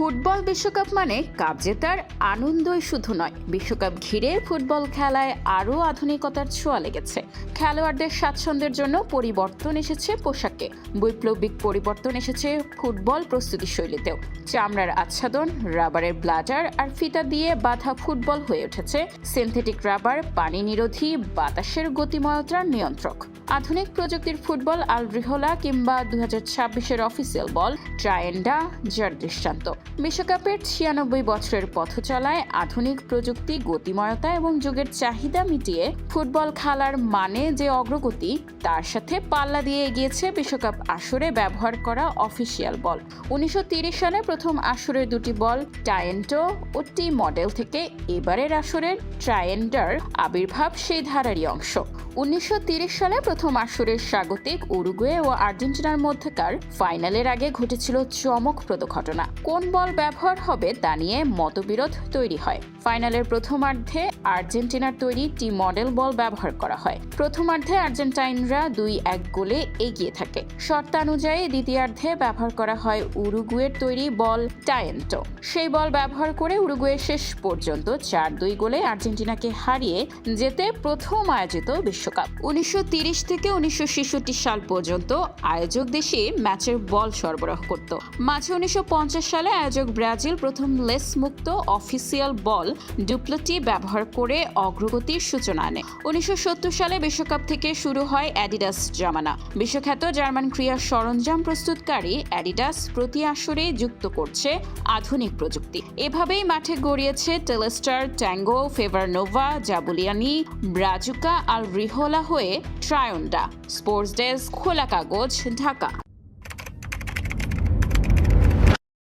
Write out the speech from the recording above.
Football বিশ্বকাপ মানে cup জেতার আনন্দই শুধু নয়, বিশ্বকাপ ঘিরে ফুটবল খেলায় আরও আধুনিকতার ছোঁয়া লেগেছে। খেলোয়াড়দের স্বাচ্ছন্দ্যের জন্য পরিবর্তন এসেছে পোশাকে, বৈপ্লবিক পরিবর্তন এসেছে ফুটবল প্রস্তুতি শৈলীতেও। চামড়ার আচ্ছাদন, রাবারের ব্লাডার আর ফিতা দিয়ে বাঁধা ফুটবল হয়ে উঠেছে সিনথেটিক রাবার, পানি নিরোধী, বাতাসের গতিময়তার নিয়ন্ত্রক। আধুনিক প্রযুক্তির ফুটবল আলরিহোলা কিংবা 2026-এর অফিসিয়াল বল ট্রায়েন্ডা যার দৃষ্টান্ত। বিশ্বকাপের 96 বছরের পথ চলায় আধুনিক প্রযুক্তি, গতিময়তা এবং যুগের চাহিদা মিটিয়ে ফুটবল খেলার মানে যে অগ্রগতি, তার সাথে পাল্লা দিয়ে এগিয়েছে বিশ্বকাপ আসরে ব্যবহার করা অফিসিয়াল বল। 1930 সালে প্রথম আসরের দুটি বল টায়েন্টো ও টি মডেল থেকে এবারের আসরের ট্রায়েন্ডার আবির্ভাব সেই ধারারই অংশ। 1930 সালে প্রথম আসরের স্বাগতিক উরুগুয়ে ও আর্জেন্টিনার মধ্যকার ফাইনালের আগে ঘটেছিল চমকপ্রদ ঘটনা। কোন বল ব্যবহার হবে তা নিয়ে মতবিরোধ তৈরি হয়। ফাইনালের প্রথমার্ধে আর্জেন্টিনার তৈরি টি মডেল বল ব্যবহার করা হয়। প্রথমার্ধে আর্জেন্টাইনরা 2-1 গোলে এগিয়ে থাকে। শর্তানুযায়ী দ্বিতীয়ার্ধে ব্যবহার করা হয় উরুগুয়ের তৈরি বল টায়েন্টো। সেই বল ব্যবহার করে উরুগুয়ে শেষ পর্যন্ত 4-2 গোলে আর্জেন্টিনাকে হারিয়ে যেতে প্রথম আয়োজিত বিশ্বকাপ। 1930 থেকে 1966 সাল পর্যন্ত আয়োজক দেশে ম্যাচের বল সরবরাহ করত। মাঝে 1950 সালে আয়োজক ব্রাজিল প্রথম লেস মুক্ত অফিসিয়াল বল ডুপ্লোটি ব্যবহার করে অগ্রগতির সূচনা আনে। 1970 সালে বিশ্বকাপ থেকে শুরু হয় অ্যাডিডাস জামানা। বিশ্বখ্যাত জার্মান ক্রীড়া সরঞ্জাম প্রস্তুতকারী অ্যাডিডাস প্রতি আসরে যুক্ত করছে আধুনিক প্রযুক্তি। এভাবেই মাঠে গড়িয়েছে টেলেস্টার, ট্যাঙ্গো, ফেভার নোভা, জাবুলিয়ানি, ব্রাজুকা, আলরিহোলা হয়ে ট্রায়োন্ডা। স্পোর্টস ডেস্ক, খোলা কাগজ, ঢাকা।